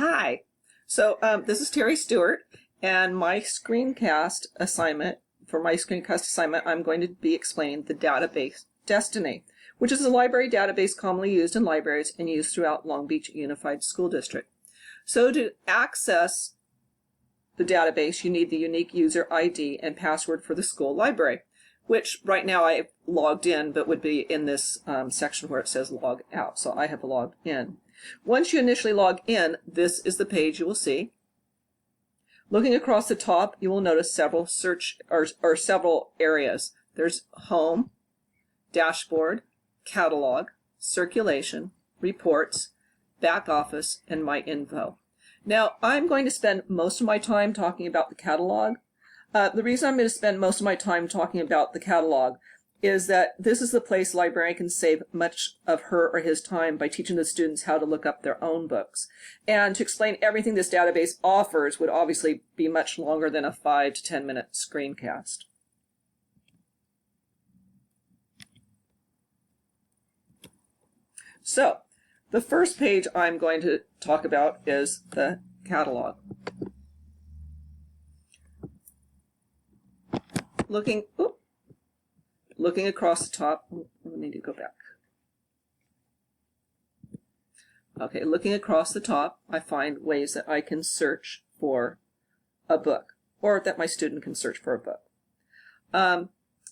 Hi. This is Terry Stewart, and my screencast assignment, I'm going to be explaining the database Destiny, which is a library database commonly used in libraries and used throughout Long Beach Unified School District. So to access the database, you need the unique user ID and password for the school library, which right now I've logged in, but would be in this section where it says log out. So I have logged in. Once you initially log in, this is the page you will see. Looking across the top, you will notice several several areas. There's Home, Dashboard, Catalog, Circulation, Reports, Back Office, and My Info. Now, I'm going to spend most of my time talking about the catalog. The reason I'm going to spend most of my time talking about the catalog is that this is the place a librarian can save much of her or his time by teaching the students how to look up their own books. And to explain everything this database offers would obviously be much longer than a 5 to 10 minute screencast. So, the first page I'm going to talk about is the catalog. Looking across the top, we need to go back. Okay, looking across the top, I find ways that I can search for a book, or that my student can search for a book.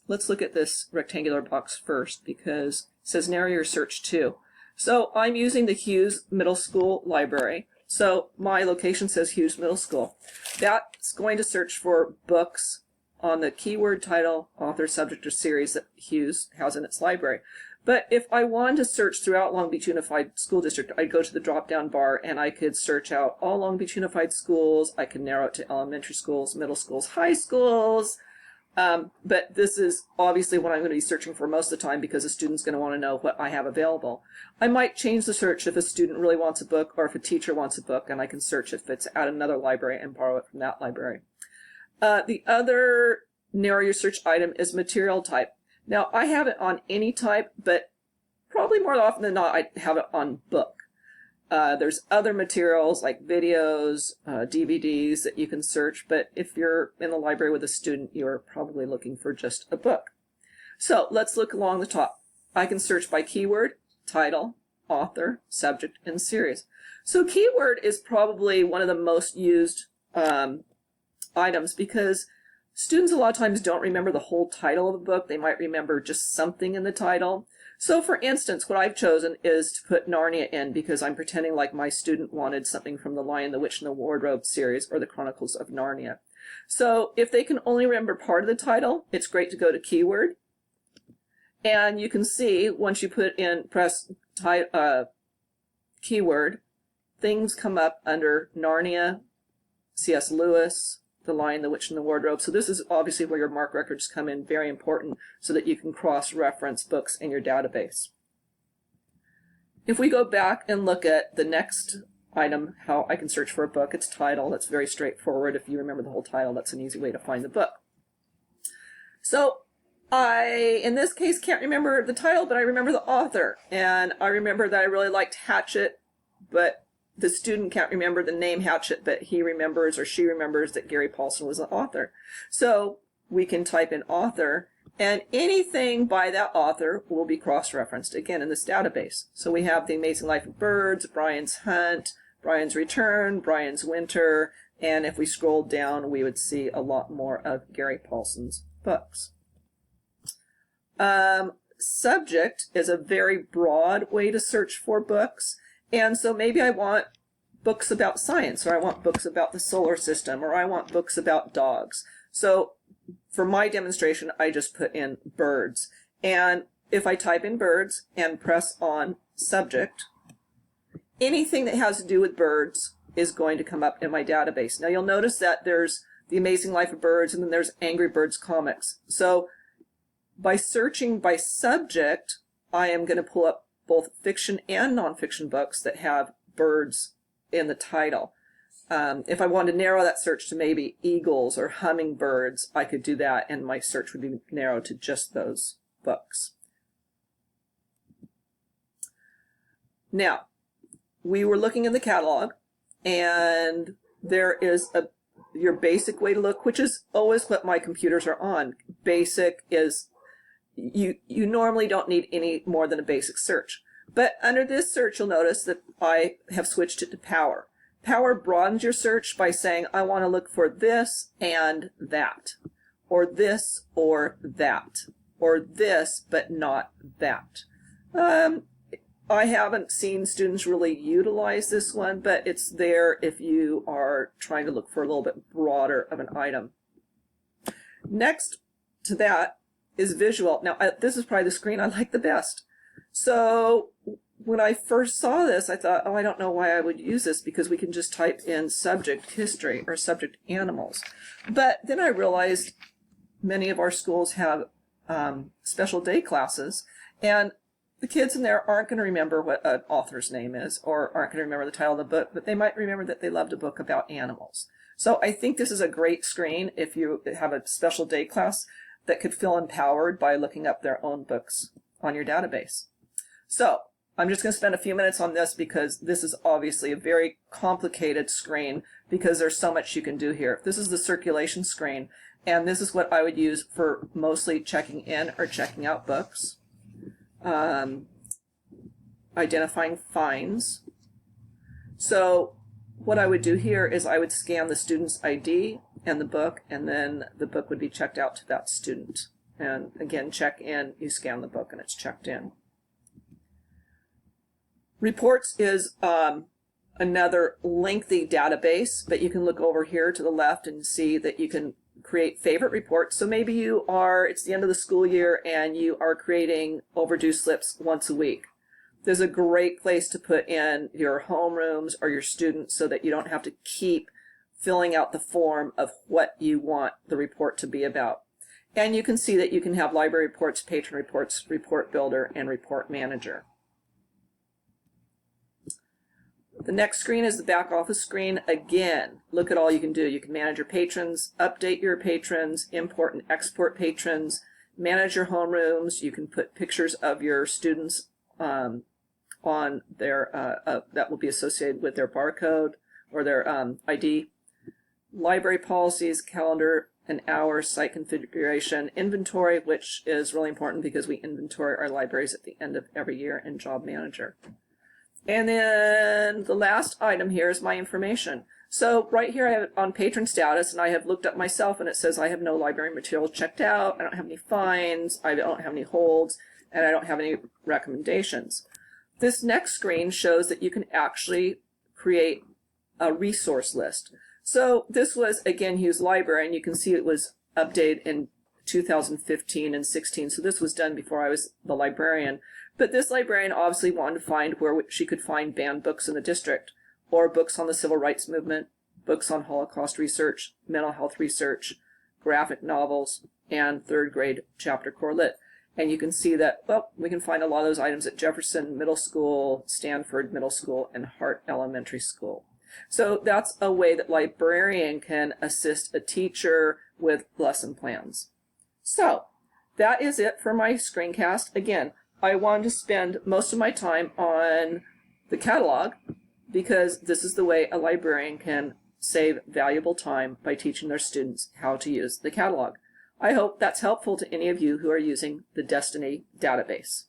Let's look at this rectangular box first, because it says narrow your search to. So I'm using the Hughes Middle School Library. So my location says Hughes Middle School. That's going to search for books on the keyword, title, author, subject, or series that Hughes has in its library. But if I wanted to search throughout Long Beach Unified School District, I'd go to the drop-down bar and I could search out all Long Beach Unified schools. I can narrow it to elementary schools, middle schools, high schools. But this is obviously what I'm going to be searching for most of the time because a student's going to want to know what I have available. I might change the search if a student really wants a book or if a teacher wants a book, and I can search if it's at another library and borrow it from that library. The other narrow your search item is material type. Now, I have it on any type, but probably more often than not, I have it on book. There's other materials like videos, DVDs that you can search, but if you're in the library with a student, you're probably looking for just a book. So let's look along the top. I can search by keyword, title, author, subject, and series. So keyword is probably one of the most used items because students a lot of times don't remember the whole title of a book. They might remember just something in the title. So for instance, what I've chosen is to put Narnia in because I'm pretending like my student wanted something from the Lion, the Witch, and the Wardrobe series or the Chronicles of Narnia. So if they can only remember part of the title, it's great to go to keyword. And you can see once you press keyword, things come up under Narnia, C.S. Lewis, The Lion, the Witch, and the Wardrobe. So this is obviously where your MARC records come in, very important, so that you can cross-reference books in your database. If we go back and look at the next item, how I can search for a book, it's title. That's very straightforward. If you remember the whole title, that's an easy way to find the book. So I, in this case, can't remember the title, but I remember the author. And I remember that I really liked Hatchet, but the student can't remember the name Hatchet, but he remembers or she remembers that Gary Paulsen was the author. So we can type in author, and anything by that author will be cross-referenced again in this database. So we have The Amazing Life of Birds, Brian's Hunt, Brian's Return, Brian's Winter, and if we scroll down, we would see a lot more of Gary Paulsen's books. Subject is a very broad way to search for books. And so maybe I want books about science, or I want books about the solar system, or I want books about dogs. So for my demonstration, I just put in birds. And if I type in birds and press on subject, anything that has to do with birds is going to come up in my database. Now you'll notice that there's The Amazing Life of Birds, and then there's Angry Birds comics. So by searching by subject, I am going to pull up both fiction and nonfiction books that have birds in the title. If I wanted to narrow that search to maybe eagles or hummingbirds, I could do that, and my search would be narrowed to just those books. Now, we were looking in the catalog, and there is your basic way to look, which is always what my computers are on. Basic is, you normally don't need any more than a basic search. But under this search, you'll notice that I have switched it to Power. Power broadens your search by saying, I want to look for this and that, or this or that, or this but not that. I haven't seen students really utilize this one, but it's there if you are trying to look for a little bit broader of an item. Next to that is visual. Now, this is probably the screen I like the best. So when I first saw this, I thought, oh, I don't know why I would use this, because we can just type in subject history or subject animals. But then I realized many of our schools have special day classes, and the kids in there aren't going to remember what an author's name is, or aren't going to remember the title of the book, but they might remember that they loved a book about animals. So I think this is a great screen if you have a special day class that could feel empowered by looking up their own books on your database. So I'm just going to spend a few minutes on this, because this is obviously a very complicated screen, because there's so much you can do here. This is the circulation screen, and this is what I would use for mostly checking in or checking out books. Identifying finds. So what I would do here is I would scan the student's ID and the book, and then the book would be checked out to that student. And again, check in, you scan the book and it's checked in. Reports is another lengthy database, but you can look over here to the left and see that you can create favorite reports. So maybe it's the end of the school year and you are creating overdue slips once a week. There's a great place to put in your homerooms or your students so that you don't have to keep filling out the form of what you want the report to be about. And you can see that you can have library reports, patron reports, report builder, and report manager. The next screen is the back office screen. Again, look at all you can do. You can manage your patrons, update your patrons, import and export patrons, manage your homerooms. You can put pictures of your students on their, that will be associated with their barcode or their ID. Library policies, calendar and hours, site configuration, inventory, which is really important because we inventory our libraries at the end of every year, and job manager. And then the last item here is my information. So right here I have it on patron status, and I have looked up myself, and it says I have no library materials checked out, I don't have any fines, I don't have any holds, and I don't have any recommendations. This next screen shows that you can actually create a resource list. So this was, again, Hughes Library, and you can see it was updated in 2015 and 16, so this was done before I was the librarian. But this librarian obviously wanted to find where she could find banned books in the district, or books on the civil rights movement, books on Holocaust research, mental health research, graphic novels, and third grade chapter core lit. And you can see that, well, we can find a lot of those items at Jefferson Middle School, Stanford Middle School, and Hart Elementary School. So that's a way that librarian can assist a teacher with lesson plans. So that is it for my screencast. Again, I wanted to spend most of my time on the catalog because this is the way a librarian can save valuable time by teaching their students how to use the catalog. I hope that's helpful to any of you who are using the Destiny database.